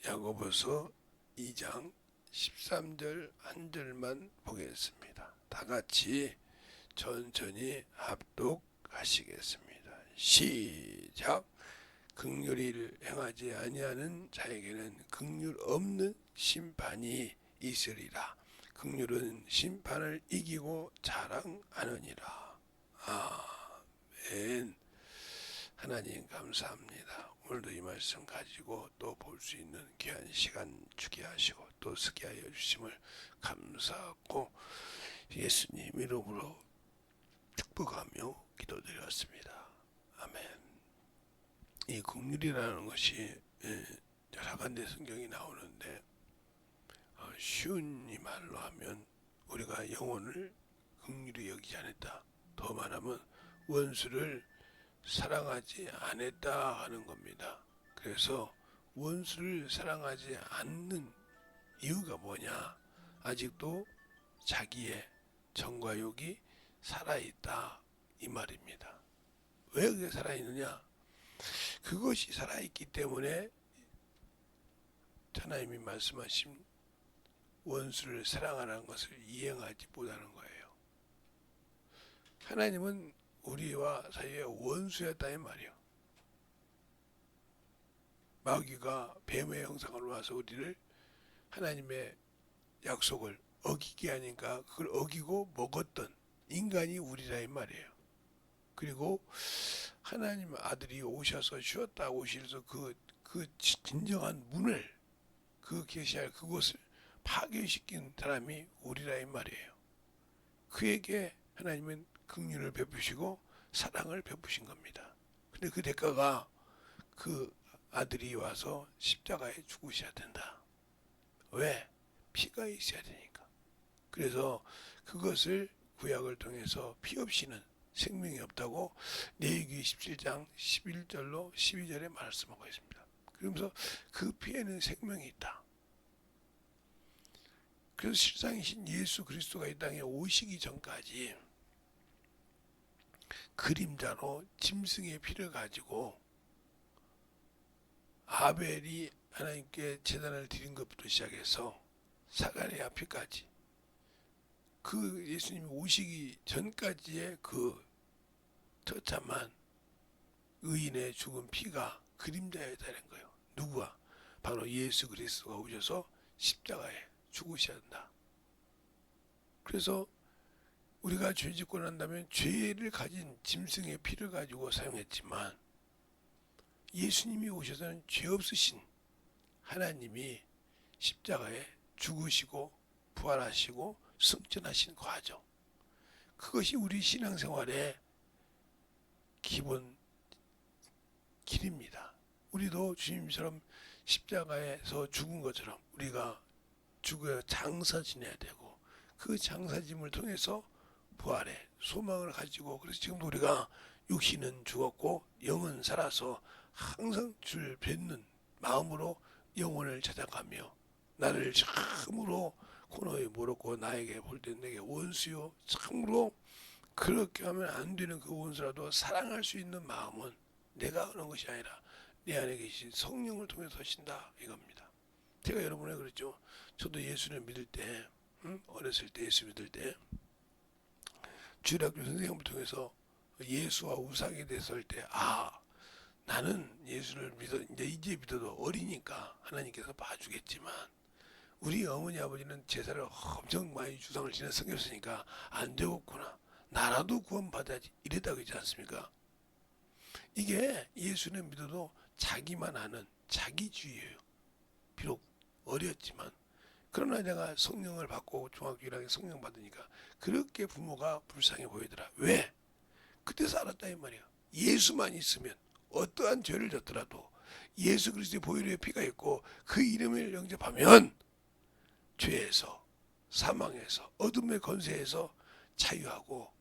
야고보서 2장 13절 한 절만 보겠습니다. 다 같이 천천히 합독하시겠습니다. 시작. 긍휼을 행하지 아니하는 자에게는 긍휼 없는 심판이 있으리라. 긍휼은 심판을 이기고 자랑하느니라. 아멘. 하나님 감사합니다. 오늘도 이 말씀 가지고 또 볼 수 있는 귀한 시간 주게 하시고 또 쓰게 하여 주심을 감사하고 예수님 이름으로 축복하며 기도드렸습니다. 아멘. 이 긍휼이라는 것이 여러 가지 성경이 나오는데 쉬운 이 말로 하면 우리가 영혼을 긍휼히 여기지 않았다. 더 말하면 원수를 사랑하지 않았다 하는 겁니다. 그래서 원수를 사랑하지 않는 이유가 뭐냐? 아직도 자기의 정과 욕이 살아있다 이 말입니다. 왜 그게 살아있느냐? 그것이 살아있기 때문에 하나님이 말씀하신 원수를 사랑하라는 것을 이행하지 못하는 거예요. 하나님은 우리와 사이에 원수였다 이 말이에요. 마귀가 뱀의 형상으로 와서 우리를 하나님의 약속을 어기게 하니까 그걸 어기고 먹었던 인간이 우리라 이 말이에요. 그리고 하나님 아들이 오셔서 쉬었다 오셔서 그 진정한 문을 그 계시할 그곳을 파괴시킨 사람이 우리라 이 말이에요. 그에게 하나님은 긍휼을 베푸시고 사랑을 베푸신 겁니다. 근데 그 대가가 그 아들이 와서 십자가에 죽으셔야 된다. 왜? 피가 있어야 되니까. 그래서 그것을 구약을 통해서 피 없이는 생명이 없다고 레위기 17장 11절로 12절에 말씀하고 있습니다. 그러면서 그 피에는 생명이 있다. 그래서 실상이신 예수 그리스도가 이 땅에 오시기 전까지 그림자로 짐승의 피를 가지고 아벨이 하나님께 제단을 드린 것부터 시작해서 사가랴 피까지 그 예수님이 오시기 전까지의 그 처참한 의인의 죽은 피가 그림자였다는 거예요. 누구와? 바로 예수 그리스도가 오셔서 십자가에 죽으셔야 한다. 그래서 우리가 죄 짓고 난다면 죄를 가진 짐승의 피를 가지고 사용했지만 예수님이 오셔서는 죄 없으신 하나님이 십자가에 죽으시고 부활하시고 승천하신 과정, 그것이 우리 신앙생활의 기본 길입니다. 우리도 주님처럼 십자가에서 죽은 것처럼 우리가 죽어 장사 지내야 되고 그 장사짐을 통해서 부활의 소망을 가지고, 그래서 지금도 우리가 육신은 죽었고 영은 살아서 항상 주를 뵙는 마음으로 영혼을 찾아가며 나를 참으로 코너에 몰았고 나에게 볼 때 내게 원수요, 참으로 그렇게 하면 안 되는 그 원수라도 사랑할 수 있는 마음은 내가 하는 것이 아니라 내 안에 계신 성령을 통해서 하신다 이겁니다. 제가 여러분에 그랬죠. 저도 예수를 믿을 때 어렸을 때 예수 믿을 때 주일학교 선생님을 통해서 예수와 우상에 대해서 할 때 나는 예수를 이제 믿어도 어리니까 하나님께서 봐주겠지만 우리 어머니 아버지는 제사를 엄청 많이 주상을 지내 섬겼으니까 안 되겠구나, 나라도 구원받아야지 이랬다고 그러지 않습니까? 이게 예수는 믿어도 자기만 아는 자기주의예요. 비록 어렸지만. 그러나 내가 성령을 받고 중학교 1학년 성령 받으니까 그렇게 부모가 불쌍해 보이더라. 왜? 그때서 알았다 이 말이야. 예수만 있으면 어떠한 죄를 졌더라도 예수 그리스도의 보혈의 피가 있고 그 이름을 영접하면 죄에서, 사망에서, 어둠의 권세에서 자유하고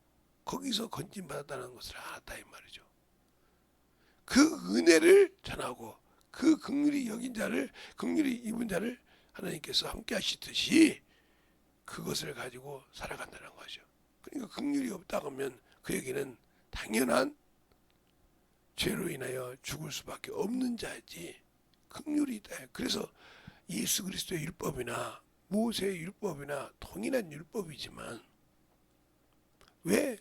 거기서 건진받았다는 것을 알았다 이 말이죠. 그 은혜를 전하고 그 긍휼히 여긴 자를, 긍휼히 입은 자를 하나님께서 함께 하시듯이 그것을 가지고 살아간다는 거죠. 그러니까 긍휼이 없다 하면 그에게는 당연한 죄로 인하여 죽을 수밖에 없는 자지 긍휼이 있다. 그래서 예수 그리스도의 율법이나 모세의 율법이나 동일한 율법이지만 왜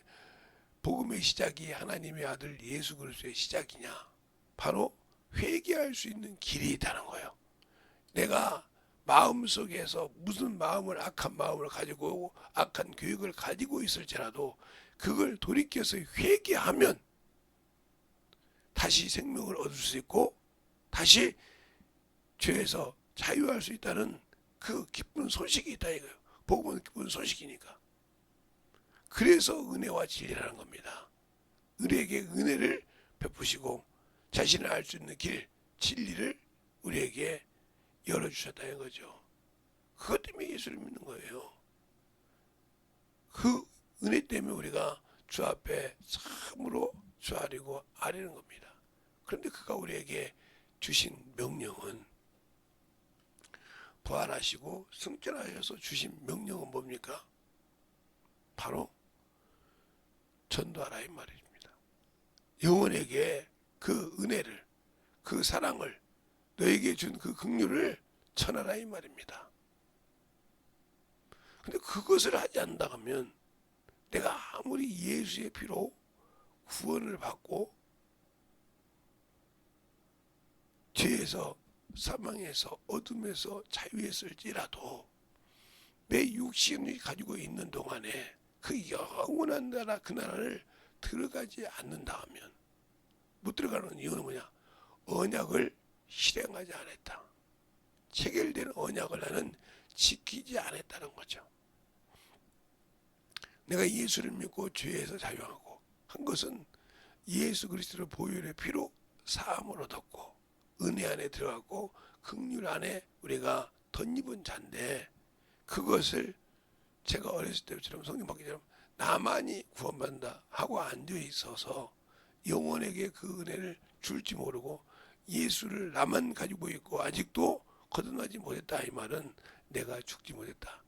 복음의 시작이 하나님의 아들 예수 그리스도의 시작이냐? 바로 회개할 수 있는 길이 있다는 거예요. 내가 마음속에서 무슨 마음을 악한 마음을 가지고 악한 교육을 가지고 있을지라도 그걸 돌이켜서 회개하면 다시 생명을 얻을 수 있고 다시 죄에서 자유할 수 있다는 그 기쁜 소식이 있다 이거예요. 복음은 기쁜 소식이니까. 그래서 은혜와 진리라는 겁니다. 우리에게 은혜를 베푸시고 자신을 알 수 있는 길, 진리를 우리에게 열어주셨다는 거죠. 그것 때문에 예수를 믿는 거예요. 그 은혜 때문에 우리가 주 앞에 참으로 주아리고 아리는 겁니다. 그런데 그가 우리에게 주신 명령은 부활하시고 승천하셔서 주신 명령은 뭡니까? 바로 전도하라 이 말입니다. 영혼에게 그 은혜를, 그 사랑을, 너에게 준 그 긍휼을 전하라 이 말입니다. 근데 그것을 하지 않는다 하면 내가 아무리 예수의 피로 구원을 받고 죄에서 사망에서 어둠에서 자유했을지라도 내 육신이 가지고 있는 동안에 그 영원한 나라 그 나라를 들어가지 않는다 하면 못 들어가는 이유는 뭐냐? 언약을 실행하지 않았다. 체결된 언약을 나는 지키지 않았다는 거죠. 내가 예수를 믿고 죄에서 자유하고 한 것은 예수 그리스도의 보혈의 피로 사함을 얻었고 은혜 안에 들어갔고 긍휼 안에 우리가 덧입은 자인데 그것을 제가 어렸을 때처럼 성경 받기처럼 나만이 구원받는다 하고 앉아 있어서 영혼에게 그 은혜를 줄지 모르고 예수를 나만 가지고 있고 아직도 거듭나지 못했다 이 말은 내가 죽지 못했다.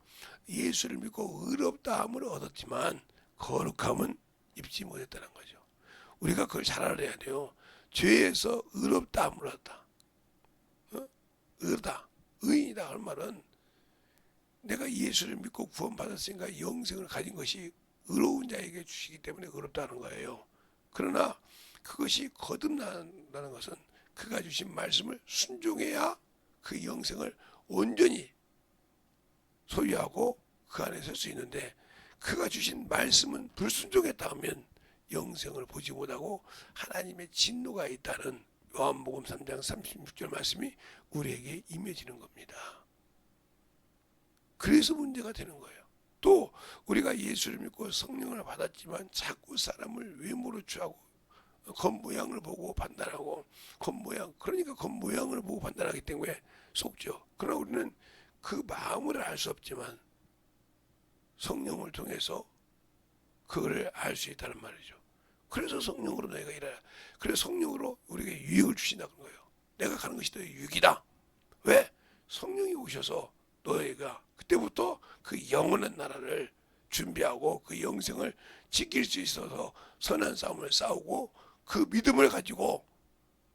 예수를 믿고 의롭다함을 얻었지만 거룩함은 입지 못했다는 거죠. 우리가 그걸 잘 알아야 돼요. 죄에서 의롭다함을 얻었다. 의롭다, 의인이다 할 말은 내가 예수를 믿고 구원받았으니까 영생을 가진 것이 의로운 자에게 주시기 때문에 의롭다는 거예요. 그러나 그것이 거듭난다는 것은 그가 주신 말씀을 순종해야 그 영생을 온전히 소유하고 그 안에 설 수 있는데 그가 주신 말씀은 불순종했다 하면 영생을 보지 못하고 하나님의 진노가 있다는 요한복음 3장 36절 말씀이 우리에게 임해지는 겁니다. 그래서 문제가 되는 거예요. 또 우리가 예수를 믿고 성령을 받았지만 자꾸 사람을 외모로 취하고 겉모양을 보고 판단하고 그러니까 겉모양을 보고 판단하기 때문에 속죠. 그러나 우리는 그 마음을 알 수 없지만 성령을 통해서 그거를 알 수 있다는 말이죠. 그래서 성령으로 너희가 일하라. 그래서 성령으로 우리에게 유익을 주신다는 거예요. 내가 가는 것이 너희 유익이다. 왜? 성령이 오셔서 너희가 그때부터 그 영원한 나라를 준비하고 그 영생을 지킬 수 있어서 선한 싸움을 싸우고 그 믿음을 가지고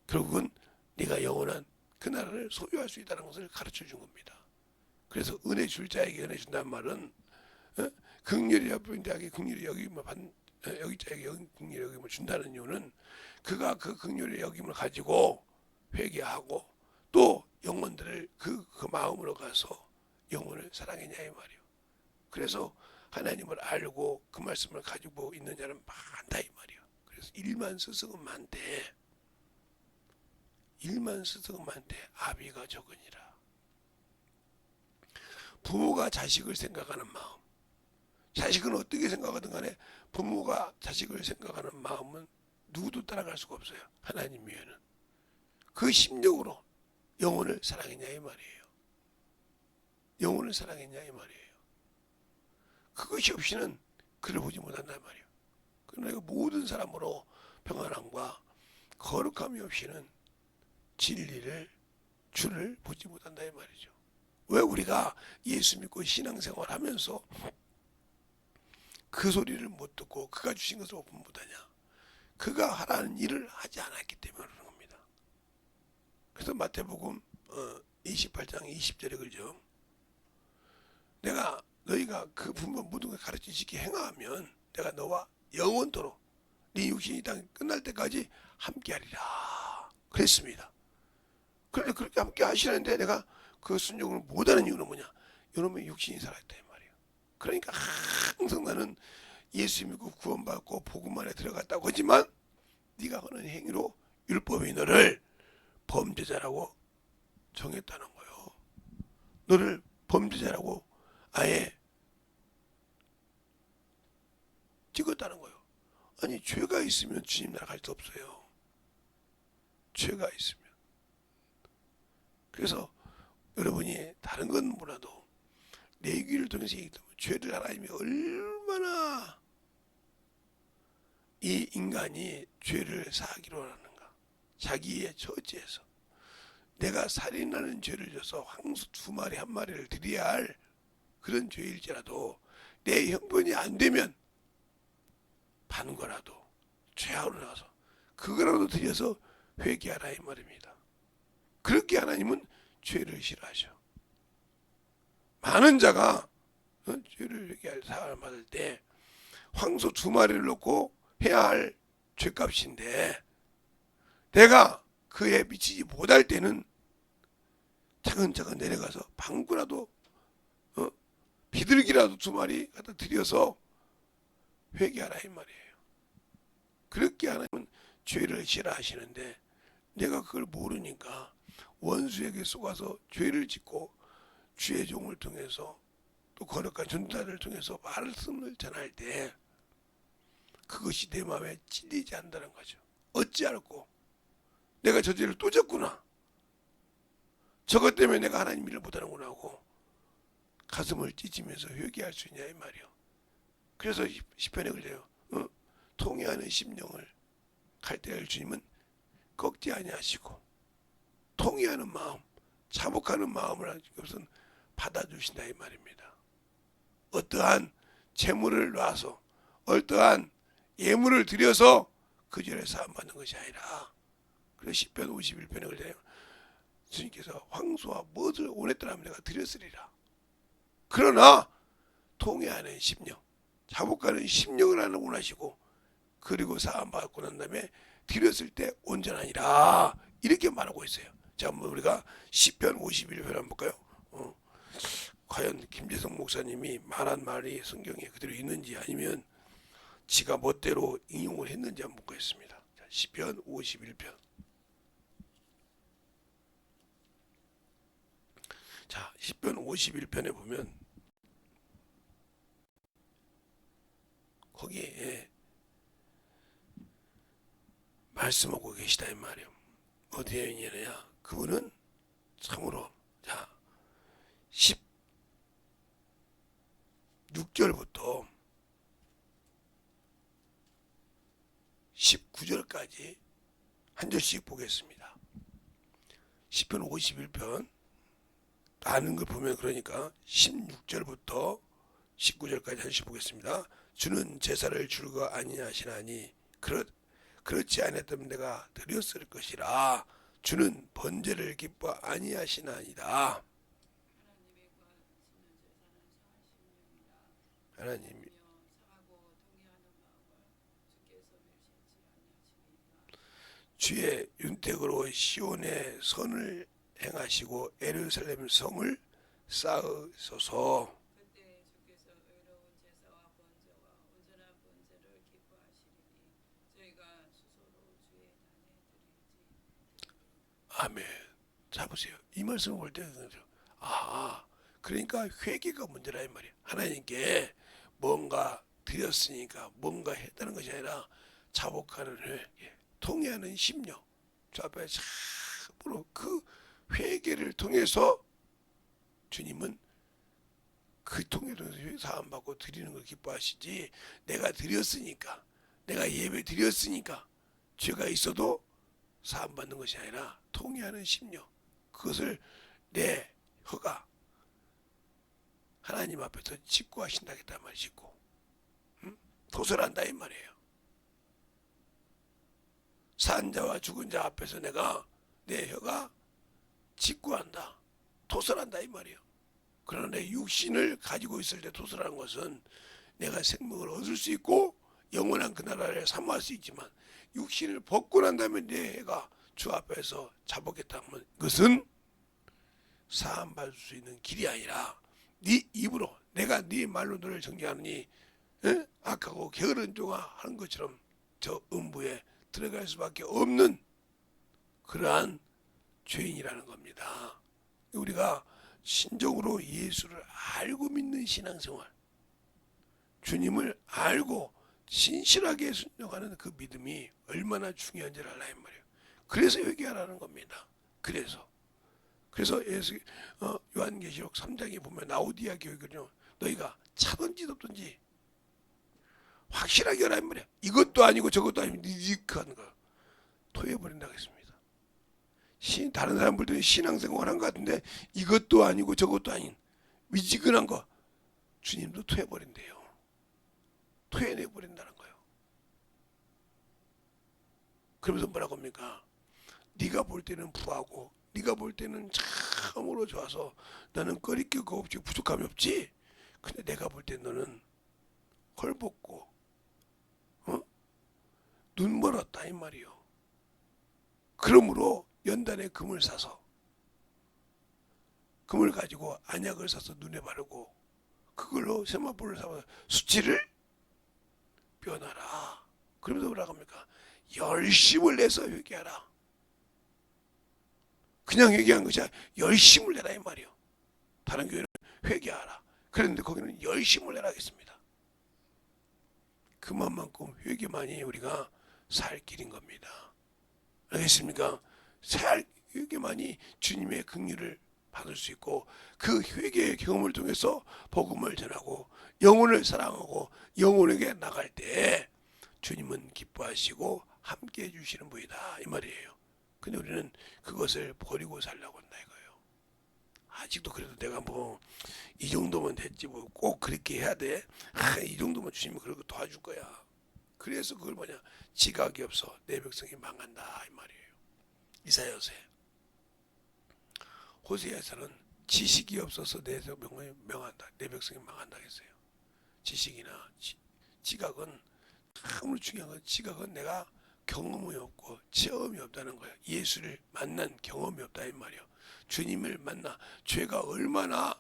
결국은 네가 영원한 그 나라를 소유할 수 있다는 것을 가르쳐 준 겁니다. 그래서 은혜 줄 자에게 은혜 준다는 말은 긍휼히 여긴 자에게 긍휼히 여김을 여기 자에게 긍휼히 여김을 준다는 이유는 그가 그 긍휼히 여김을 가지고 회개하고 또 영혼들을 그 마음으로 가서 영혼을 사랑했냐 이 말이요. 그래서 하나님을 알고 그 말씀을 가지고 있는 자는 많다 이 말이요. 그래서 일만 스승은 많대. 일만 스승은 많대. 아비가 적으니라. 부모가 자식을 생각하는 마음. 자식은 어떻게 생각하든 간에 부모가 자식을 생각하는 마음은 누구도 따라갈 수가 없어요. 하나님 외에는. 그 심령으로 영혼을 사랑했냐 이 말이에요. 영혼을 사랑했냐 이 말이에요. 그것이 없이는 그를 보지 못한단 말이에요. 그러나 모든 사람으로 평안함과 거룩함이 없이는 진리를 주를 보지 못한다 이 말이죠. 왜 우리가 예수 믿고 신앙생활 하면서 그 소리를 못 듣고 그가 주신 것을 오픈 못하냐? 그가 하라는 일을 하지 않았기 때문에 그런 겁니다. 그래서 마태복음 28장 20절에 그러죠. 내가 너희가 그 분본 모든 걸 가르치시기 행하면 내가 너와 영원토록 네 육신이 땅 끝날 때까지 함께하리라 그랬습니다. 그런데 그렇게 함께 하시는데 내가 그 순종을 못하는 이유는 뭐냐? 이놈의 육신이 살아있다 이 말이에요. 그러니까 항상 나는 예수 믿고 구원받고 복음 안에 들어갔다고 하지만 네가 하는 행위로 율법이 너를 범죄자라고 정했다는 거예요. 너를 범죄자라고 아예 찍었다는 거예요. 아니 죄가 있으면 주님 나라 갈 수 없어요. 죄가 있으면. 그래서 여러분이 다른 건 몰라도 내귀를 통해서 얘기하면 죄를 하나님이 얼마나 이 인간이 죄를 사하기로 하는가. 자기의 처지에서 내가 살인하는 죄를 져서 황소 2마리 1마리를 드려야 할 그런 죄일지라도 내 형편이 안 되면 반 거라도 죄하러 나가서 그거라도 드려서 회개하라 이 말입니다. 그렇게 하나님은 죄를 싫어하셔. 많은 자가 죄를 회개할 사함을 받을 때 황소 2마리를 놓고 해야 할 죄값인데 내가 그에 미치지 못할 때는 차근차근 내려가서 방구라도 비둘기라도 2마리 갖다 드려서 회개하라 이 말이에요. 그렇게 하나님은 죄를 싫어하시는데 내가 그걸 모르니까 원수에게 속아서 죄를 짓고 주의 종을 통해서 또 거룩한 전도자를 통해서 말씀을 전할 때 그것이 내 마음에 찔리지 않는다는 거죠. 어찌할꼬 내가 저 죄를 또 졌구나. 저것 때문에 내가 하나님 일을 못하는구나 하고 가슴을 찢으면서 회개할 수 있냐 이 말이요. 그래서 시편에 그래요. 통회하는 심령을 갈대할 주님은 꺾지 아니하시고 통회하는 마음, 자복하는 마음을 그것은 받아주신다 이 말입니다. 어떠한 재물을 놔서 어떠한 예물을 드려서 그 죄를 사함받는 것이 아니라 그래서 시편 51편에 그래요. 주님께서 황소와 무엇을 원했더라면 내가 드렸으리라. 그러나 통회하는 심령, 자복하는 심령을 하는 원하시고 그리고 사함받고 난 다음에 드렸을 때 온전하니라 이렇게 말하고 있어요. 자, 한번 우리가 시편 51편 한번 볼까요? 과연 김재성 목사님이 말한 말이 성경에 그대로 있는지 아니면 지가 멋대로 인용을 했는지 한번 보겠습니다. 자, 시편 51편. 자, 시편 51편에 보면 거기에 말씀하고 계시다 이 말이에요. 어디에 있느냐? 그분은 참으로 자 16절부터 19절까지 한 절씩 보겠습니다. 시편 51편 아는 걸 보면 그러니까 16절부터 19절까지 한 절씩 보겠습니다. 주는 제사를 줄거 아니하시나니 그렇지 않았다면 내가 드렸을 것이라. 주는 번제를 기뻐 아니하시나이다. 하나님이 주의 윤택으로 시온의 선을 행하시고 예루살렘 성을 쌓으소서. 아멘. 자 보세요. 이 말씀을 볼 때 그러니까 회개가 문제라 이 말이야. 하나님께 뭔가 드렸으니까 뭔가 했다는 것이 아니라 자복하는 회개, 통회하는 심령. 저 앞에 참으로 그 회개를 통해서 주님은 그 통회를 통해서 사함 받고 드리는 걸 기뻐하시지. 내가 드렸으니까, 내가 예배 드렸으니까 죄가 있어도 사함 받는 것이 아니라 통회하는 심령. 그것을 내 혀가 하나님 앞에서 직구하신다겠다 말 짓고 도설한다 이 말이에요. 산 자와 죽은 자 앞에서 내가 내 혀가 직구한다. 토설한다 이 말이에요. 그러나 내 육신을 가지고 있을 때 토설하는 것은 내가 생명을 얻을 수 있고 영원한 그 나라를 사모할 수 있지만, 육신을 벗고 난 다음에 내가 주 앞에서 잡았겠다면 그것은 사함받을 수 있는 길이 아니라 네 입으로 내가 네 말로 너를 정죄하느니 악하고 게으른 종아 하는 것처럼 저 음부에 들어갈 수밖에 없는 그러한 죄인이라는 겁니다. 우리가 신적으로 예수를 알고 믿는 신앙생활, 주님을 알고 신실하게 순종하는 그 믿음이 얼마나 중요한지를 알라 이 말이에요. 그래서 회개하라는 겁니다. 그래서 요한계시록 3장에 보면 라오디아 교회는요, 너희가 차든지 덮든지 확실하게 하라 이 말이야. 이것도 아니고 저것도 아니고 니직한 거 토해버린다고 했습니다. 다른 사람들은 신앙생활 한 것 같은데 이것도 아니고 저것도 아닌 미지근한 거 주님도 토해버린대요. 토해내버린다는 거예요. 그러면서 뭐라고 합니까? 네가 볼 때는 부하고 네가 볼 때는 참으로 좋아서 나는 꺼릴 게 없지, 부족함이 없지. 근데 내가 볼 때 너는 헐벗고 눈 멀었다 이 말이요. 그러므로 연단에 금을 사서 금을 가지고 안약을 사서 눈에 바르고 그걸로 세마포를 사서 수치를 변하라. 그러면서 뭐라고 합니까? 열심을 내서 회개하라. 그냥 회개한 것이 아니라 열심을 내라 이 말이요. 다른 교회는 회개하라. 그런데 거기는 열심을 내라 하겠습니다. 그만큼 회개만이 우리가 살 길인 겁니다. 알겠습니까? 회개만이 주님의 긍휼을 받을 수 있고, 그 회개의 경험을 통해서 복음을 전하고 영혼을 사랑하고 영혼에게 나갈 때 주님은 기뻐하시고 함께 해주시는 분이다 이 말이에요. 근데 우리는 그것을 버리고 살려고 한다 이거예요. 아직도 그래도 내가 뭐 이 정도면 됐지 뭐 꼭 그렇게 해야 돼. 이 정도면 주님이 그렇게 도와줄 거야. 그래서 그걸 뭐냐, 지각이 없어 내 백성이 망한다 이 말이에요. 이사야서에, 호세아서는 지식이 없어서 내 백성이 명한다, 내 백성이 망한다 했어요. 지식이나 지각은 참으로 중요한 건, 지각은 내가 경험이 없고 체험이 없다는 거예요. 예수를 만난 경험이 없다 이 말이에요. 주님을 만나 죄가 얼마나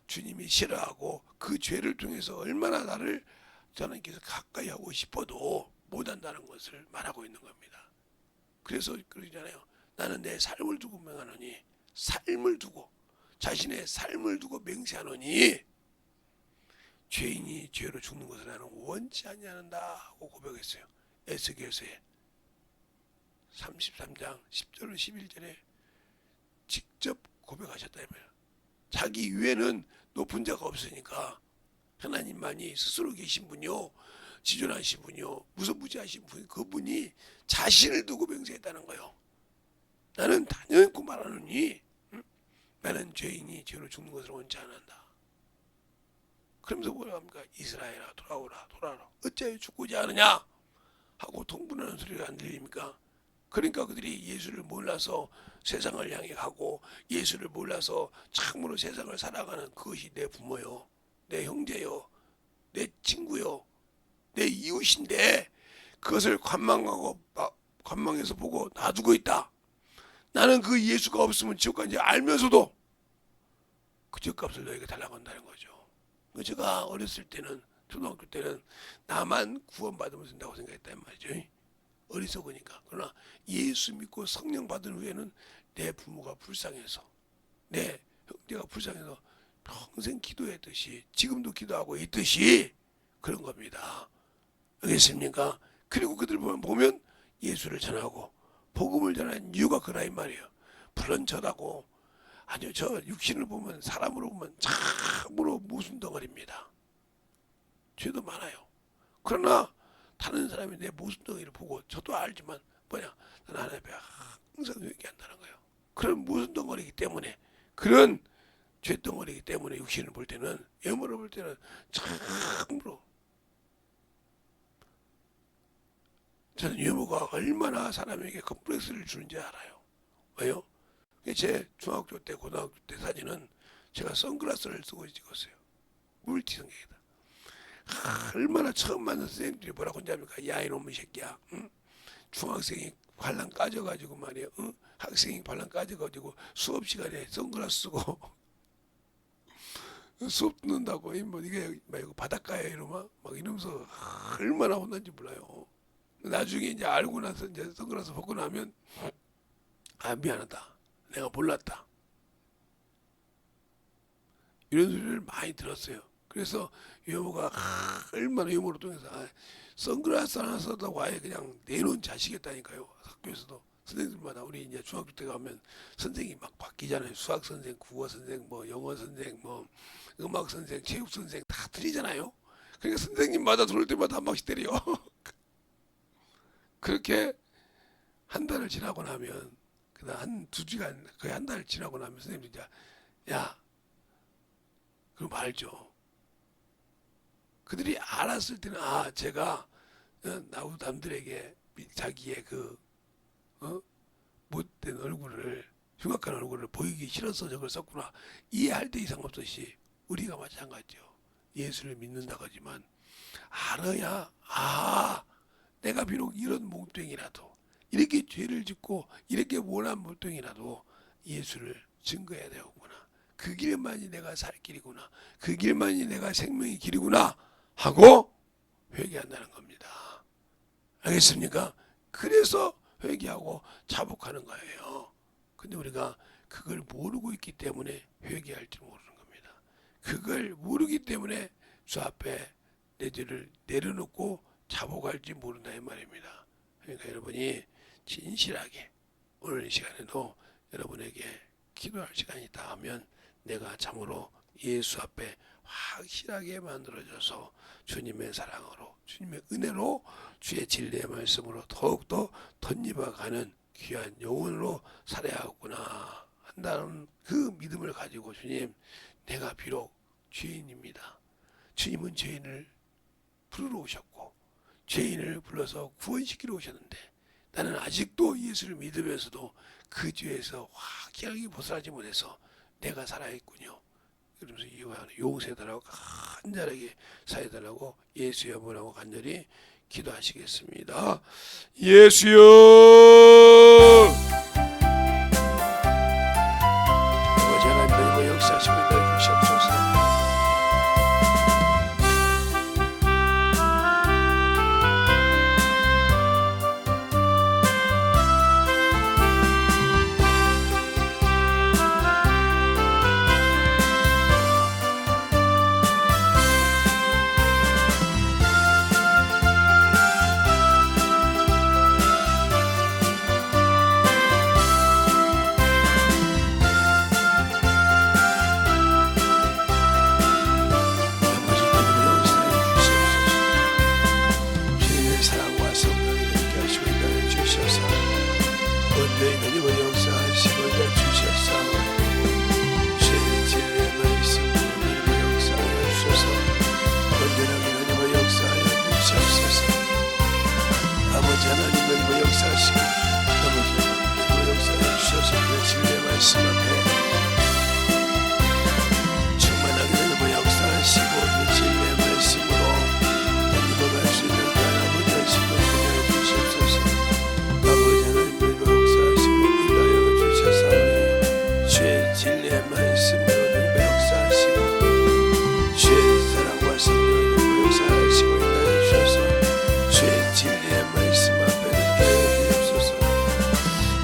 주님이 싫어하고 그 죄를 통해서 얼마나 나를 하나님께서 가까이 하고 싶어도 못한다는 것을 말하고 있는 겁니다. 그래서 그러잖아요. 나는 내 삶을 두고 맹하노니, 삶을 두고 자신의 삶을 두고 맹세하노니 죄인이 죄로 죽는 것을 나는 원치 아니한다 하고 고백했어요. 에스겔서에 33장 10절 11절에 직접 고백하셨다 이 말이에요. 자기 위에는 높은 자가 없으니까 하나님만이 스스로 계신 분이요, 지존하신 분이요, 무소부지하신 분, 그분이 자신을 두고 맹세했다는 거예요. 나는 단연코 말하노니 나는 죄인이 죄로 죽는 것을 원치 않는다. 그러면서 뭐라고 합니까? 이스라엘아 돌아오라 어찌하여 죽고자 하느냐 하고 통분하는 소리가 안 들립니까? 그러니까 그들이 예수를 몰라서 세상을 향해 가고, 예수를 몰라서 참으로 세상을 살아가는 그것이 내 부모요, 내 형제요, 내 친구요, 내 이웃인데 그것을 관망해서 보고 놔두고 있다. 나는 그 예수가 없으면 지옥 간지 알면서도 그 죄값을 너에게 달라고 한다는 거죠. 제가 어렸을 때는, 초등학교 때는 나만 구원받으면 된다고 생각했단 말이죠. 어리석으니까. 그러나 예수 믿고 성령 받은 후에는 내 부모가 불쌍해서, 내 형제가 불쌍해서 평생 기도했듯이 지금도 기도하고 있듯이 그런 겁니다. 알겠습니까? 그리고 그들 보면 예수를 전하고 복음을 전하는 이유가 그라 이 말이에요. 불런저다고, 아니요, 저 육신을 보면, 사람으로 보면 참으로 모순덩어리입니다. 죄도 많아요. 그러나 다른 사람이 내 모순덩어리를 보고 저도 알지만 뭐냐, 나는 하나님 앞에 항상 회개한다는 거예요. 그런 모순덩어리이기 때문에, 그런 죄덩어리이기 때문에 육신을 볼 때는, 외모를 볼 때는 참으로, 저는 외모가 얼마나 사람에게 컴플렉스를 주는지 알아요. 왜요? 제 중학교 때 고등학교 때 사진은 제가 선글라스를 쓰고 찍었어요. 물지성격이다. 얼마나 처음 만난 선생님들이 뭐라고 하냐니까, 야 이놈의 새끼야, 응? 중학생이 발랑 까져가지고 말이야, 응? 학생이 발랑 까져가지고 수업 시간에 선글라스 쓰고 수업 듣는다고 뭐 이게 막 이거 바닷가에 이러면 막 이러면서 얼마나 혼난지 몰라요. 나중에 이제 알고 나서 이제 선글라스 벗고 나면, 아 미안하다, 내가 몰랐다, 이런 소리를 많이 들었어요. 그래서 유모가 얼마나 유모를 통해서, 선글라스 하나 썼다고 아예 그냥 내놓은 자식이었다니까요. 학교에서도 선생님들마다. 우리 이제 중학교 때 가면 선생님이 막 바뀌잖아요. 수학 선생, 국어 선생, 뭐 영어 선생, 뭐 음악 선생, 체육 선생 다 틀리잖아요. 그러니까 선생님마다 들어올 때마다 한 방씩 때려. 그렇게 한 달을 지나고 나면, 그다음 한 2시간, 거의 한 달 지나고 나면 선생님이 이제, 야 그럼 알죠. 그들이 알았을 때는, 아 제가 나도 남들에게 자기의 그 못된 얼굴을, 흉악한 얼굴을 보이기 싫어서 저걸 썼구나, 이해할 때 이상 없듯이 우리가 마찬가지죠. 예수를 믿는다고 하지만 알아야, 아 내가 비록 이런 몸뚱이라도, 이렇게 죄를 짓고 이렇게 못난 몸뚱이라도 예수를 증거해야 되겠구나, 그 길만이 내가 살 길이구나, 그 길만이 내가 생명의 길이구나 하고 회개한다는 겁니다. 알겠습니까? 그래서 회개하고 자복하는 거예요. 근데 우리가 그걸 모르고 있기 때문에 회개할 줄 모르는 겁니다. 그걸 모르기 때문에 주 앞에 내 죄를 내려놓고 자복할 줄 모른다 이 말입니다. 그러니까 여러분이 진실하게 오늘 이 시간에도 여러분에게 기도할 시간이 있다 하면, 내가 참으로 예수 앞에 확실하게 만들어져서 주님의 사랑으로, 주님의 은혜로, 주의 진리의 말씀으로 더욱더 덧입어가는 귀한 영혼으로 살아야겠구나 한다는 그 믿음을 가지고, 주님 내가 비록 죄인입니다. 주님은 죄인을 부르러 오셨고 죄인을 불러서 구원시키러 오셨는데, 나는 아직도 예수를 믿으면서도 그 죄에서 확실하게 벗어나지 못해서 내가 살아있군요. 그러면서 용서해달라고, 간절하게 사해달라고 예수의 이름으로 간절히 기도하시겠습니다. 예수여, 아버지 하나님, 역사하시고 인도해 주시옵소서.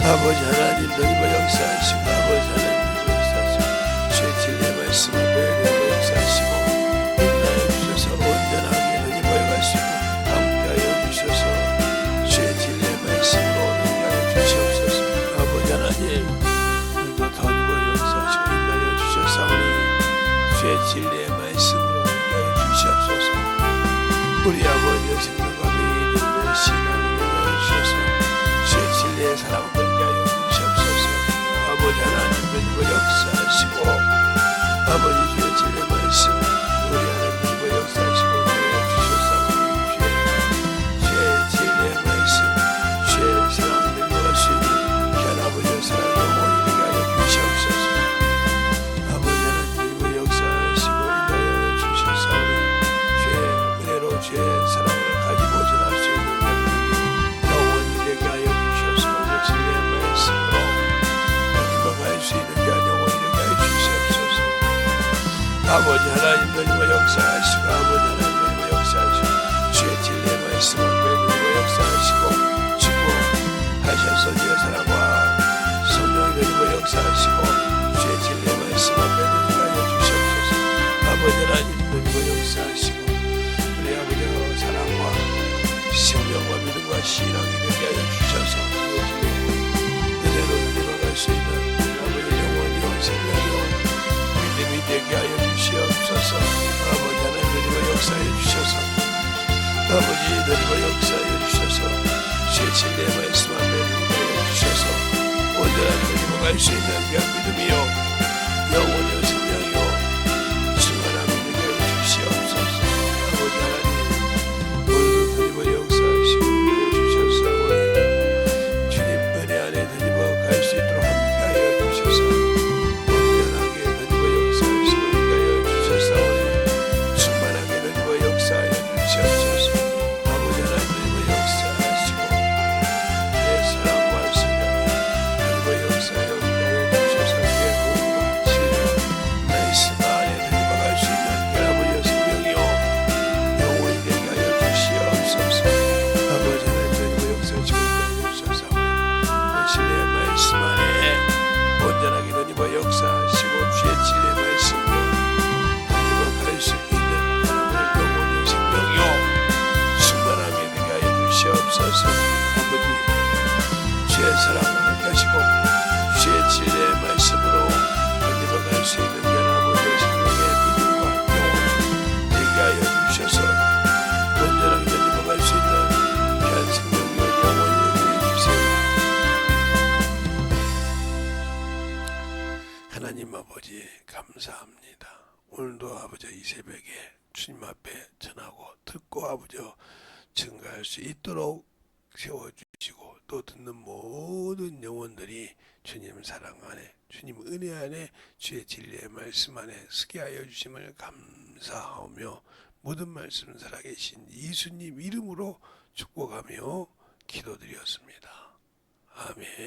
아버지 하나님, 너희가 역사하시고, 아버지 하나님 역사하시고, 주의 진리의 말씀 앞에 너희가 역사하시고 인도하여 주셔서, 온전하게 너희가 모여가시고 함께하여 주셔서, 주의 진리의 말씀으로 인도하여 주시옵소서. 아버지 하나님, 오늘도 더욱더 역사하시고 인도하여 주셨사오니 주의 진리의 말씀으로 인도하여 주시옵소서. 우리 아버지의 생명과 믿음의 신앙을 인도하여 주셔서 주의 진리의 사랑을 아버지 하나님, 너희가 역사하시고, 아버지 주의 진리의 말씀 우리 하나님 너희가 역사하시고 주셨사오니 주의 진리의 말씀, 주의 사랑을 인도하시니 귀한 아버지의 사랑을 영원히 하여 아버지 하나님 너희와 역사하시고 아버지 하나님 너희와 역사하시고 주의 진리의 말씀을 너희와 역사하시고 축복하셔서 주의 사랑과 성령이 너희와 역사하시고 주의 진리의 말씀을 너희와 하여 주시옵소서. 아버지 하나님 너희와 역사하시고 우리 아버지의 사랑과 생명과 믿음과 신앙이 되게 하여 주셔서 그대로 너희와 갈 수 있는 아버지 영원이요 생명이요 믿음이 되게 하여 주시옵소서. 아버지 하나님 너희와 역사해 주셔서 아버지 너희와 역사해 주셔서 주의 진리의 말씀 앞에 너희와 주셔서 온전한 너희와 갈 수 있는 귀한 믿음이요 영원이요 생명이요 충만함이 되게 하여 주시옵소서. 아버지 하나님 오늘도 너희와 역사하시고 주셔서 주님 은혜 안에 너희와 갈 수 있도록 함께 하여 주셔서 주의 사랑을 가지고 주의 진리의 말씀으로 하나님과 갈 수 있는 아버지의 생명의 믿음과 영혼을 되게 하여 주셔서 온전하게 하나님과 갈 수 있는 귀한 생명과 영혼을 되게 해주세요. 하나님 아버지 감사합니다. 오늘도 아버지 이 새벽에 주님 앞에 전하고 듣고 아버지 증거할 수 있도록 세워주시고 또 듣는 모든 영혼들이 주님 사랑 안에 주님 은혜 안에 주의 진리의 말씀 안에 서게 하여 주심을 감사하며 모든 말씀 살아계신 예수님 이름으로 축복하며 기도드렸습니다. 아멘.